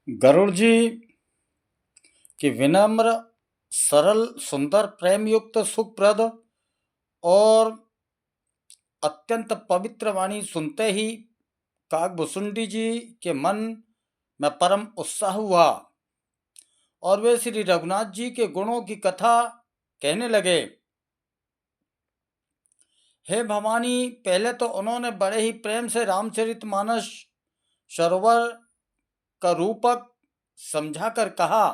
गरुड़ जी की विनम्र, सरल, सुंदर, प्रेम युक्त, सुखप्रद और अत्यंत पवित्र वाणी सुनते ही काकभुसुंडी जी के मन में परम उत्साह हुआ और वे श्री रघुनाथ जी के गुणों की कथा कहने लगे। हे भवानी, पहले तो उन्होंने बड़े ही प्रेम से रामचरितमानस सरोवर का रूपक समझाकर कहा।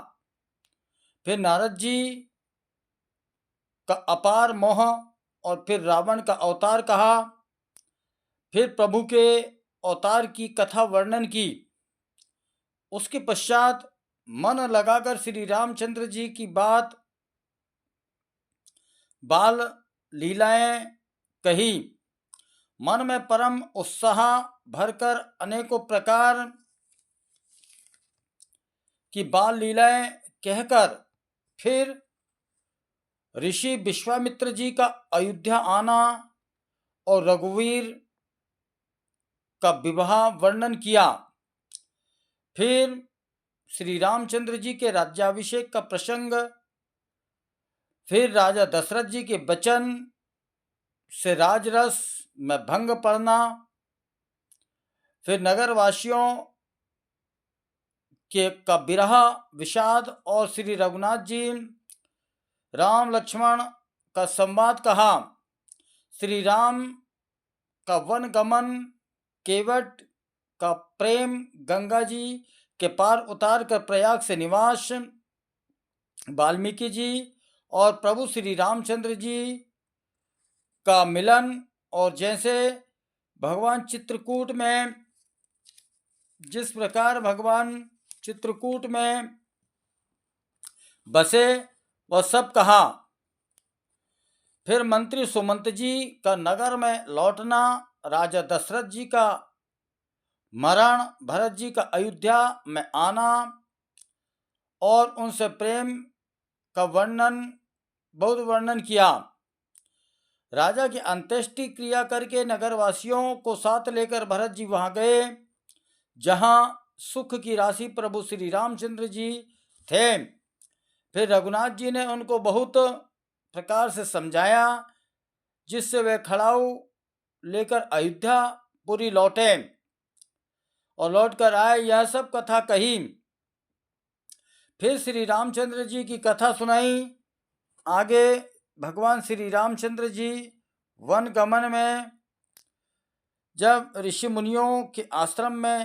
फिर नारद जी का अपार मोह और फिर रावण का अवतार कहा। फिर प्रभु के अवतार की कथा वर्णन की। उसके पश्चात मन लगाकर श्री रामचंद्र जी की बाल लीलाएं कही। मन में परम उत्साह भरकर अनेकों प्रकार की बाल लीलाएं कहकर फिर ऋषि विश्वामित्र जी का अयोध्या आना और रघुवीर का विवाह वर्णन किया। फिर श्री रामचंद्र जी के राज्याभिषेक का प्रसंग, फिर राजा दशरथ जी के वचन से राजरस में भंग पड़ना, फिर नगरवासियों के का विरह विषाद और श्री रघुनाथ जी राम लक्ष्मण का संवाद कहा। श्री राम का वन गमन, केवट का प्रेम, गंगा जी के पार उतार कर प्रयाग से निवास, वाल्मीकि जी और प्रभु श्री रामचंद्र जी का मिलन, और जैसे भगवान चित्रकूट में जिस प्रकार भगवान चित्रकूट में बसे वह सब कहा। फिर मंत्री सुमंत जी का नगर में लौटना, राजा दशरथ जी का मरण, भरत जी का अयोध्या में आना और उनसे प्रेम का बहुत वर्णन किया। राजा की अंत्येष्टि क्रिया करके नगरवासियों को साथ लेकर भरत जी वहां गए जहां सुख की राशि प्रभु श्री रामचंद्र जी थे। फिर रघुनाथ जी ने उनको बहुत प्रकार से समझाया जिससे वे खड़ाऊ लेकर अयोध्यापुरी लौटे और लौटकर आए। यह सब कथा कही। फिर श्री रामचंद्र जी की कथा सुनाई। आगे भगवान श्री रामचंद्र जी वन गमन में जब ऋषि मुनियों के आश्रम में